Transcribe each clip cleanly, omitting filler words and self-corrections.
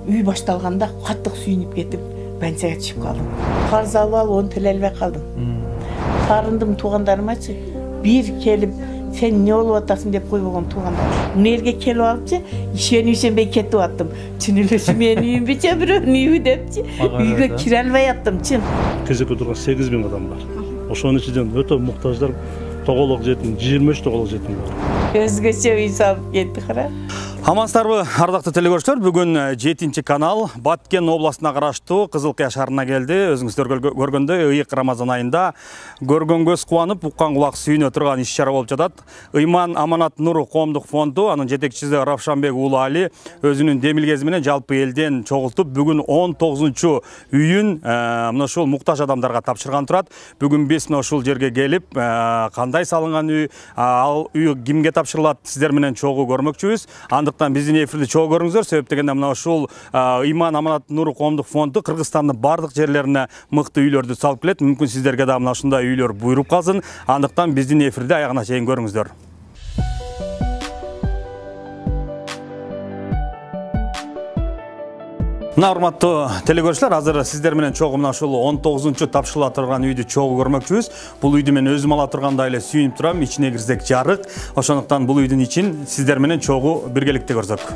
үй башталганда каттык сүйүнүп кетип больницага түшүп калдым. Карыз алып оны төлөй албай калдым. Тарындым туугандарымачы, бир келип сен не болуп атасың деп койбогон туугандар. Мына жерге келип алыпчы, ишенбей кетип аттым. Чын эле менин үйүмбүчө бирөөнүн үйү депчи. Үйгө кире албай аттым, чын. Кезекте турган 8000 адам бар. Ошонун ичинен өтө муктаждар, тоголок жетим, 23 тоголок жетим бар. Өзгөчө үй салып кетти, кара. Амансыздарбы, ардактуу телекөрүүчүлөр, бүгүн 7-канал Баткен областына караштуу Кызылкыя шаарына келди. Өзүңүздөр көргөндөй, ыйык Рамазан айында көргөн көз кубанып, уккан кулак сүйүнө турган иш-чара болуп жатат. Ыйман Аманат Нуру коомдук фонду, анын жетекчиси Равшанбек уулу Али өзүнүн демилгези менен жалпы элден чогултуп, бүгүн 19 үйүн мына ушул муктаж адамдарга тапшырган турат. Бүгүн биз мына ушул жерге келип, кандай салынган үй, ал үй кимге тапшырылат, сиздер менен чогуу көрмөкчүбүз. Андыктан биздин эфирди чогуу көрүңүздөр. Себеп дегенде мына ушул Ыйман Аманат Нуру коомдук фонду Кыргызстандын бардык жерлерине мыкты үйлөрдү салып келет. Мүмкүн сиздерге да мына ушундай үйлөр буйруп калсын. Андыктан биздин эфирди аягына чейин көрүңүздөр. Мына урматтуу телекөрүүчүлөр, азыр сиздер менен чогуу мына ушул 19 тапшырыла турган үйдү чогуу көрмөкчүбүз. Бул үйдү мен өзүм ала тургандай эле сүйүнүп турам. Ичине кирсек жарык. Ошондуктан бул үйдүн ичин сиздер менен чогуу биргеликте көрсөк.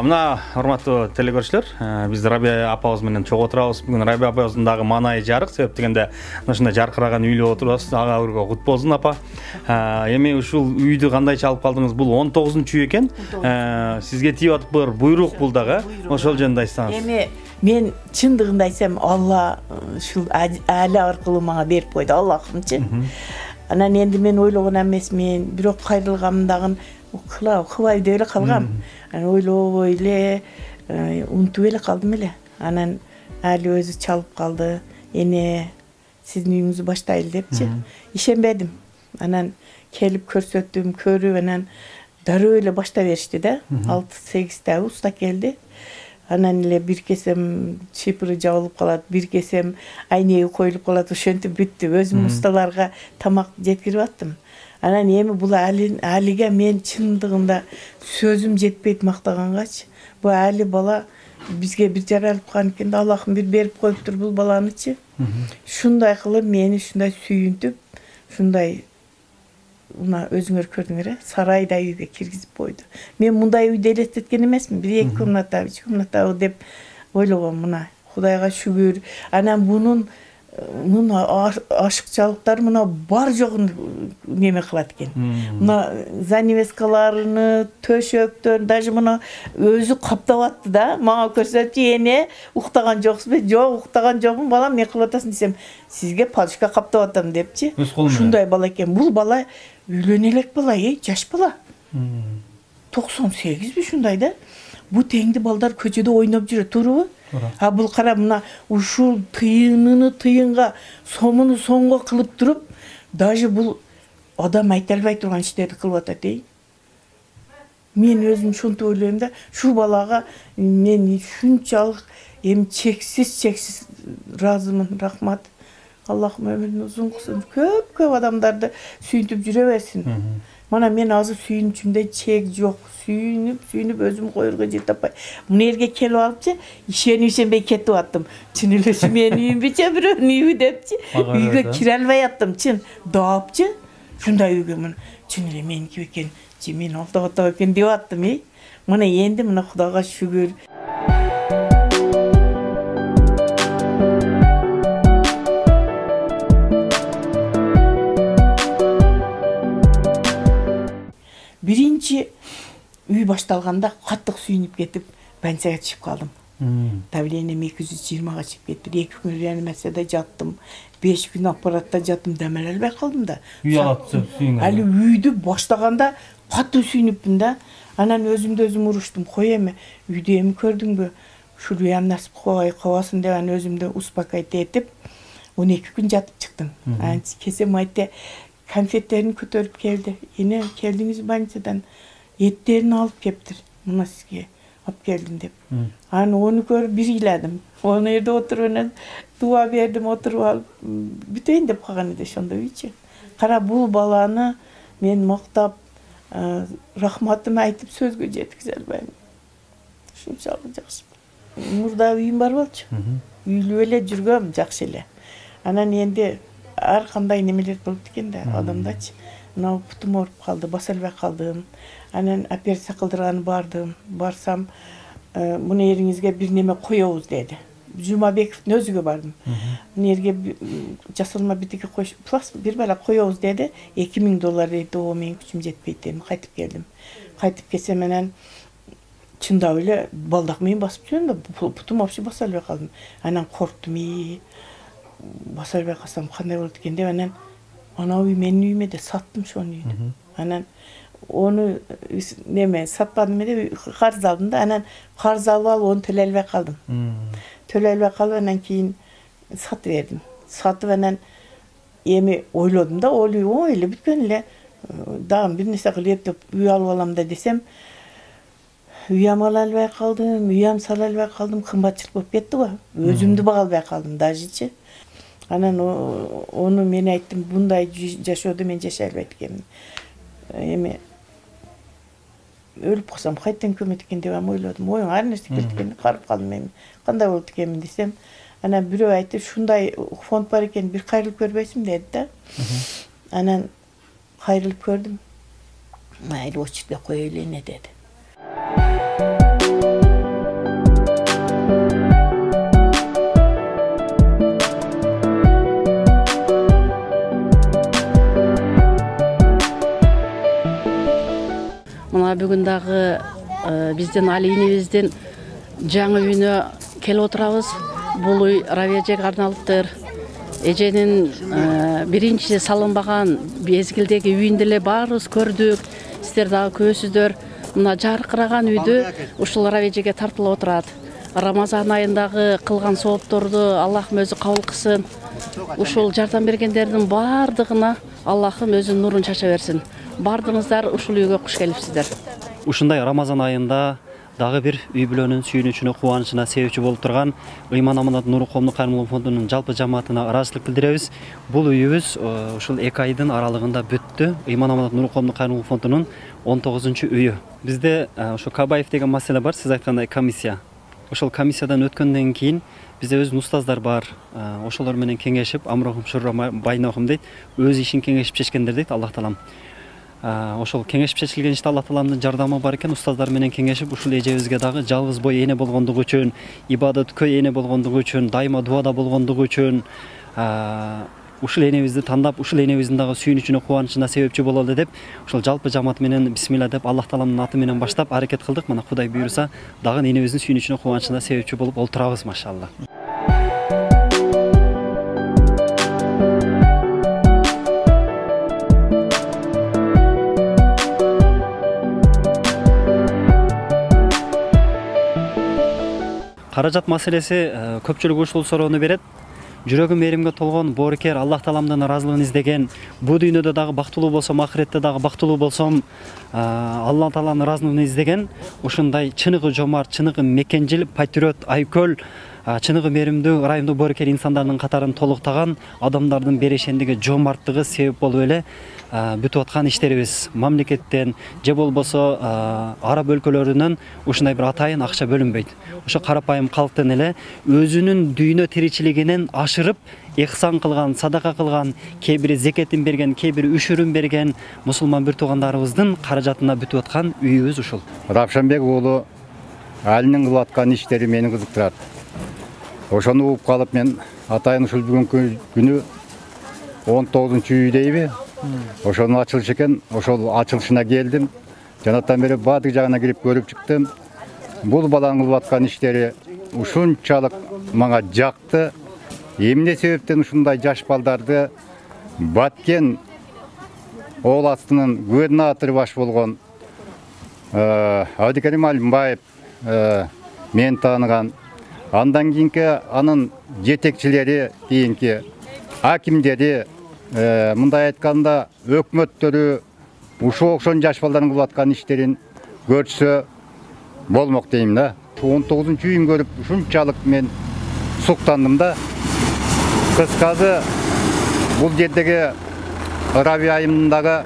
Мына урматтуу телекөрүүчүлөр, биз Рабия апабыз менен чогуу отурабыз. Бүгүн Рабия апабыздын дагы маанайы жарык. Себеп дегенде мына ушундай жаркыраган үйлө отурабыз. Ага өргө кут болсун апа. Эми ушул үйдү кандайча алып калдыңыз? Бул 19 үй экен. Сизге тийип атыптыр, буйрук бул дагы. Ошол жөнүндө айтсаңыз. Эми мен чындыгында айтсам, Алла ушул али аркылуу мага берип койду, Аллахымчы. Анан энди мен ойлогон эмесмин, бирок кайрылгам дагы кылбай деп эле калгам. Ойлобой эле, унутуп эле калдым эле. Анан али өзү чалып калды. Эне, сиздин үйүңүздү баштайлы депчи. Ишенбедим. Анан келип көрсөттүм, көрүп, анан дароо эле башта беришти да. 6-8 уста келди. Анан эле бир кесем чипыры жабылып калат, бир кесем айнеги коюлуп калат, ошентип бүттү. Өзүм усталарга тамак жеткирип аттым. Анан эми бул алиге мен чындыгында сөзүм жетпейт мактагангачы. Бул али бала бизге бир жаралып калган экен да, Аллахым бир берип коюптур бул баланычы. Шундай кылып мени шундай сүйүнтүп, шундай мына өзүңөр көрдүңөр, сарайдай үйгө киргизип койду. Мен мындай үйдү элестеткен эмесмин. 1-2 комната, 3 комната деп ойлогом. Мына Кудайга шүгүр. Анан мунун ашыкчалыктары мына бар жогун неме кылат экен. Мына занавескаларыны, төшөктөр, даже мына өзү каптап атты да. Мага көрсөтүп, "Эне, уктаган жоксузбу?" "Жок, уктаган жокмун, балам, не кылып атасың?" десем, "Сизге подушка каптап атам" депчи. Ушундай бала экен. Бул бала үйлөнө элек бала, жаш бала. 98 ушундай да. Бу теңди балдар көчөдө ойноп жүрөт, туурабы? А бул кара мына ушул тыйыныны тыйынга, сомуну сомго кылып туруп, даже бул адам айта албай турган иштерди кылып атат, Мен өзүм ушинтип ойлойм да, ушул балага мен шунчалык чексиз ыраазымын, рахмат. Аллахым өмүрүн узун кылсын. Көп адамдарды сүйүнтүп жүрө берсин. Мана мен азыр сүйүнүчүмдө чек жок. Сүйүнүп өзүм коерго жете албай. Мына жерге келип алыпчы, ишенбей кетип аттым. Чын эле менин үйүмбүчө бирөөнүн үйү депчи. Үйгө кире албай аттым, чын. Даапчы. Шундай үйгө мына чын эле меники экен, мен алдап экен деп аттым, Мына энди мына Кудайга шүгүр. Биринчи үй башталганда каттык сүйүнүп кетип, больницага түшүп калдым. Давлением 220-га чыгып кетти. 2 күн реанимацияда жаттым. 5 күн аппаратта жаттым, демел албай калдым да. Үй алат сүйүнгөн. Али үйдү баштаганда катуу сүйүнүпмүн да. Анан өзүмдү өзүм уруштум. Кой эми, үйдү эми көрдүңбү? Ушул үй насип кылбасын деп анан өзүмдү успокоить этип, 12 күн жатып чыктым. Кесем айтты, конфеттерин көтөрүп келди. Эне, келдиңиз больницадан, эттерин алып кептир. Мына сизге Alıp geldim dep. Hani onu görüp bir iladım. Onu yerde oturup dua verdim, oturup alıp büteyin dep kalgan edi şonda üçü. Kara bu balаны men mактап, rahmatımı aytıp sözgө жеткизе албайм. Şunçalık жақсы. Murda үйüm бар болчу. Үйлүү эле жүргөм, жакшы эле. Анан энди ар кандай немелер болуп экен да адамдачы. Мына путум ооруп калды, баса албай калдым. Анан операция кылдырганы бардым. Барсам, муну эриңизге бир неме коебуз деди. Жумабековдун өзүгө бардым. Муну жерге жасалма битиги коюш, пласт бир бала коебуз деди. $2000 деди. О, менин күчүм жетпейт дедим. Кайтып келдим. Кайтып келсем менен чындап эле балдак менен басып жүрөм да путум вообще баса албай калдым. Анан корктум. Баса албай калсам кандай болот экен деп анан ана үй менин үйүмө да саттым ошону үйдү. Анан onu neme satmadım dedi karz aldım da anan karz alıp onu төлөй албай kaldım. Төлөй албай kalып анан кийин сатып бердим. Сатып анан эми ойлодум да ой эле бүткөн эле дагы бир нерсе кылып деп үй алып алам да десем үй ала албай калдым, үй сала албай калдым, кымбатчылык болуп кетти го. Өзүмдү бага албай калдым дажычы. Анан onu мен айттым, bunday жашоодо мен жашай албайт экенмин. Эми өлүп калсам кайтан көмөт экен деп ойлодум. Оюң ар нерсе келет экен, карып калдым эми. Кандай болот экенмин десем, анан бирөө айтып, шундай фонд бар экен, бир кайрылып көрбөйсүң деди да. Анан кайрылып көрдүм. Майли очутка кое эле деди. Мына бүгүн дагы биздин алийнибиздин жаңы үйүнө келип отурабыз. Бул үй Равияжеге арналыптыр. Эженин биринчи салынбаган мезгилдеги үйүн деле баарыбыз көрдүк. Сиздер дагы көрөсүздөр. Мына жаркыраган үйдү ушул Равияжеге тартылып отурат. Рамазан айындагы кылган соопторду Аллахым өзү кабыл кылсын. Ушул жардам бергендердин бардыгына Аллахым өзүнүн нурун чача берсин. Бардыңыздар ушул үйгө куш келипсиздер. Ушундай Рамазан айында дагы бир үй бүлөнүн сүйүнүчүнө, кубанычына себепчи болуп турган Ыйман Аманат Нуру коомдук кайрымдуулук фондунун жалпы жамаатына ыраазычылык билдиребиз. Бул үйүбүз ушул 2 айдын аралыгында бүттү. Ыйман Аманат Нуру коомдук кайрымдуулук фондунун 19-үйү. Бизде ошо Кабаев деген маселе бар, сиз айткандай комиссия. Ошол комиссиядан өткөндөн кийин бизде өз устаздар бар. Ошолор менен кеңешип, амрохум шурра байнохум дейт, өз ишин кеңешип чечкендер дейт Аллах таалам. Ошол кеңешип чечилген иште Аллах тааламдын жардамы бар экен. Устаздар менен кеңешип ушул эжебизге дагы жалгыз бой эне болгондугу үчүн, ибадатка эне болгондугу үчүн, дайыма дуада болгондугу үчүн ушул энебизди тандап, ушул энебиздин дагы сүйүнүчүнө, кубанычына себепчи бололу деп, ушул жалпы жамаат менен бисмилла деп Аллах тааламдын аты менен баштап аракет кылдык. Мына Кудай буйруса, дагы энебиздин сүйүнүчүнө, кубанычына себепчи болуп олтурабыз, машалла. Каражат маселеси көпчүлүк ушул суроону берет. Жүрөгүм мээримге толгон, боорукер, Аллах тааламдын ыраазылыгын издеген, бул дүйнөдө дагы бактылуу болсом, ахиретте дагы бактылуу болсом, Аллах тааланын ыраазылыгын издеген ушундай чыныгы жомарт, чыныгы мекенжил, патриот, айкөл, чыныгы мээримдүү, ырайымдуу, боорукер инсандардын катарын толуктаган адамдардын берешендиги, жомарттыгы себеп болуп эле бүтүп аткан иштерибиз. Мамлекеттен же болбосо араб өлкөлөрүнөн ушундай бир атайын акча бөлүнбөйт. Ошо карапайым калктын эле өзүнүн дүйнө тиричилигинен ашырып ихсан кылган, садака кылган, кээ бири зекетин берген, кээ бири үшүрүн берген мусулман бир туугандарыбыздын каражатына бүтүп аткан үйүбүз ушул. Равшанбек уулу алинин кылып аткан иштери мени кызыктырат. Ошону угуп калып мен атайын ушул бүгүнкү күнү 19-үй дейби? Ошонун ачылышы экен, ошол ачылышына келдим. Жанаттан бери баардык жагына кирип көрүп чыктым. Бул баланын кылып аткан иштери ушунчалык мага жакты. Эмне себептен ушундай жаш балдарды Баткен областынын губернатору баш болгон Абдыкерим Алимбаев мен тааныган. Андан кийинки анын жетекчилери, кийинки акимдери, мындай айтканда өкмөттөрү ушул окшон жаш балдардын кылып аткан иштерин көрсө, болмок дейм да. 19-үйүн көрүп ушунчалык мен суктандым да. Кыскасы бул жердеги Раби айымындагы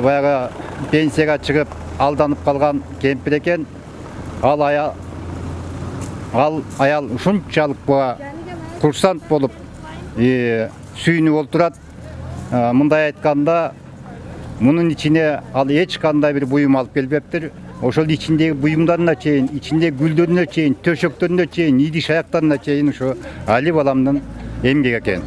баягы пенсияга чыгып алданып калган кемпир экен. Ал аял ушунчалык курсант болуп сүйүнүп олтурат. Мындай айтканда, мунун ичине ал эч кандай бир буюм алып келбептир. Ошол ичиндеги буюмдарына чейин, ичиндеги гүлдөрүнө чейин, төшөктөрүнө чейин, идиш аяктарына чейин ошо Али баламдын эмгеги экен.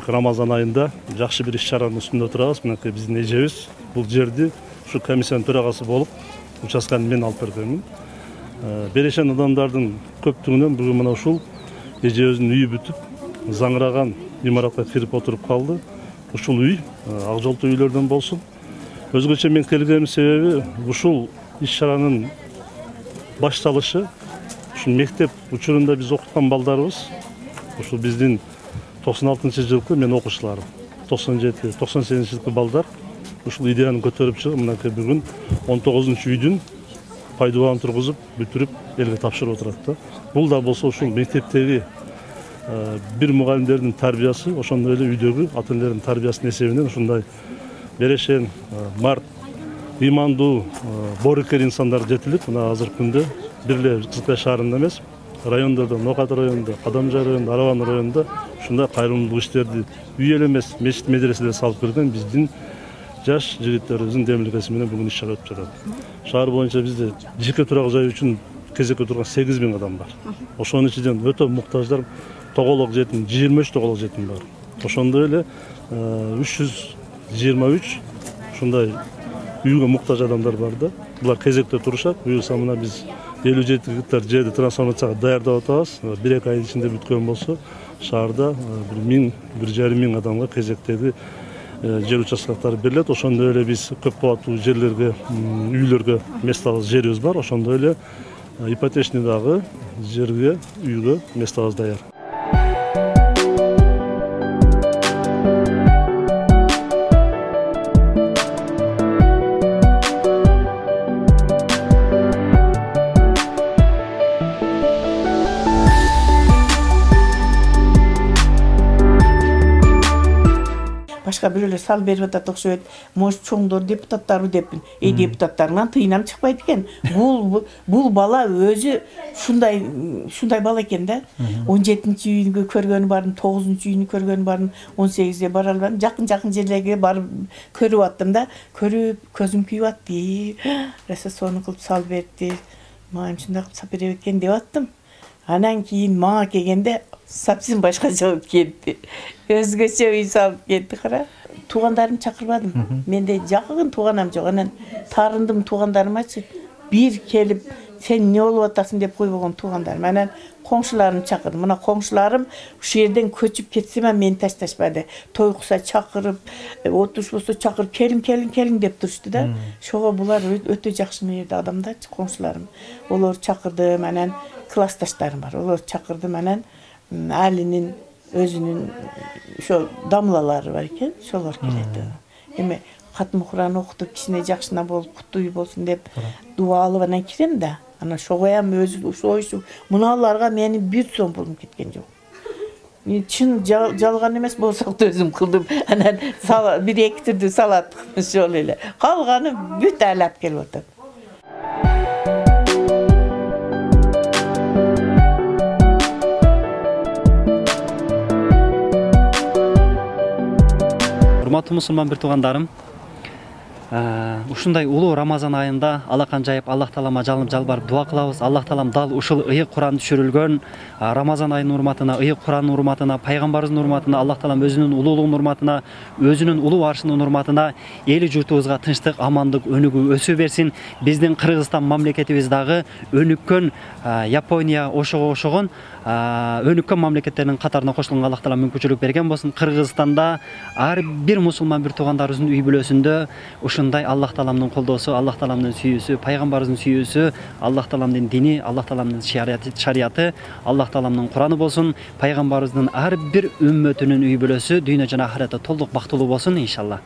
Рамазан айында жакшы бир иш-чаранын үстүндө турабыз. Мынакей биздин эжебиз бул жерди ушу комиссиянын төрагасы болуп, участканы мен алып бергенмин. Берешен адамдардын көптүгүнөн бүгүн мына ушул эжебиздин үйү бүтүп, заңыраган имаратка кирип отуруп калды. Ушул үй ак жолтуу үйлөрдөн болсун. Өзгөчө мен келгеним себеби ушул иш-чаранын башталышы ушул мектеп учурунда биз окуткан балдарыбыз, ушул биздин 96-жылкы мен окуучуларым, 97-98-жылкы балдар ушул идеяны көтөрүп чыгып, мынакей бүгүн 19-үйдүн пайдубанын тургузуп, бүтүрүп элге тапшырып отурат да. Бул да болсо ушул мектептеги бир мугалимдердин тарбиясы, ошондой эле үйдөгү ата-энелердин тарбиясынын эсебинен ушундай берешен, март, ыймандуу, боорукер инсандар жетилип, мына азыркы күндө бир эле Кызылкая шаарында эмес, райондордо, Нокат районунда, Кадамжай районунда, Арабан районунда ушундай кайрымдуулук иштерди үй эле эмес, мечит медреселер салып берген биздин жаш жигиттерибиздин демилгеси менен бүгүн иш-чара өтүп жатат. Шаар боюнча бизде жеке турак жай үчүн кезекке турган 8000 адам бар. Ошонун ичинен өтө муктаждар, тоголок жетим, 23 тоголок жетим бар. Ошондой эле 323 ушундай үйгө муктаж адамдар бар да. Булар кезекте турушат. Буюрса мына биз 57 гектар жерди трансформацияга даярдап атабыз. 1-2 ай ичинде бүткөн болсо, шаарда 1000-1,5 миң адамга кезектеги жер участкалары берилет. Ошондой эле биз көп кабаттуу жерлерге, үйлөргө местабыз жерибиз бар. Ошондой эле ипотечный дагы жерге, үйгө местабыз даяр. Башка бирөөлөр сал берип атат окшойт. Может, чоңдор депутаттары деппин. Депутаттарынан тыйнам чыкпайт экен. Бул бала өзү ушундай бала экен да. 17-үйүнгө көргөнү барын, 9-үйүнү көргөнү барын, 18-де бара албадым. Жакын жерлерге барып көрүп аттым да. Көрүп көзүм күйүп атты. Раса сону кылып сал берди. Мага ушундай кылып сап бере экен деп аттым. Анан кийин мага келгенде совсем башкача болуп кетти. Өзгөчө үй салып кетти кара. Туугандарымды чакырбадым. Менде жакын тууганам жок. Анан тарындым туугандарымачы. Бир келип, сен эмне болуп атасың деп койбогон туугандарым. Анан коңшуларымды чакырдым. Мына коңшуларым ушул жерден көчүп кетсе мени ташташпады. Той кылса чакырып, отуруш болсо чакырып, келин деп турушту да. Шого булар өтө жакшы мээрде адамдарчы коңшуларым. Олорду чакырдым. Анан классташтарым бар. Олорду чакырдым. Анан Алинин өзүнүн ошо дамлалары бар экен, ошолор келет. Эми катым Куран окутуп, кичине жакшына болуп, куттуу үй болсун деп дуа алып анан кирем да. Анан шогоям өзү ошо муналарга мени бир сом пулум кеткен жок. Мен чын жалган эмес болсок да өзүм кылдым. Анан 1-2 түрдүү салат ошол эле. Калганы бүт айлап келип атат. Урматтуу мусулман бир туугандарым, Ушундай улуу Рамазан айында алакан жайып Аллах таалама жалынып жалбарып дуа кылабыз. Аллах таалам дал ушул ыйык Куран түшүрүлгөн Рамазан айынын урматына, ыйык Курандын урматына, пайгамбарыбыздын урматына, Аллах таалам өзүнүн улуулугунун урматына, өзүнүн улуу аршынын урматына эли журтубузга тынчтык, амандык, өнүгүү өсүү берсин. Биздин Кыргызстан мамлекетибиз дагы өнүккөн Япония ошого окшогон өнүккөн мамлекеттердин катарына кошулганга Аллах таалам мүмкүнчүлүк берген болсун. Кыргызстанда ар бир мусулман бир туугандарыбыздын үй бүлөсүндө ушундай Аллах тааламдын колдоосу, Аллах тааламдын сүйүүсү, пайгамбарыбыздын сүйүүсү, Аллах тааламдын дини, Аллах тааламдын шариаты, Аллах тааламдын Кураны болсун. Пайгамбарыбыздын ар бир үммөтүнүн үй бүлөсү дүйнө жана ахиретте толук бактылуу болсун иншалла.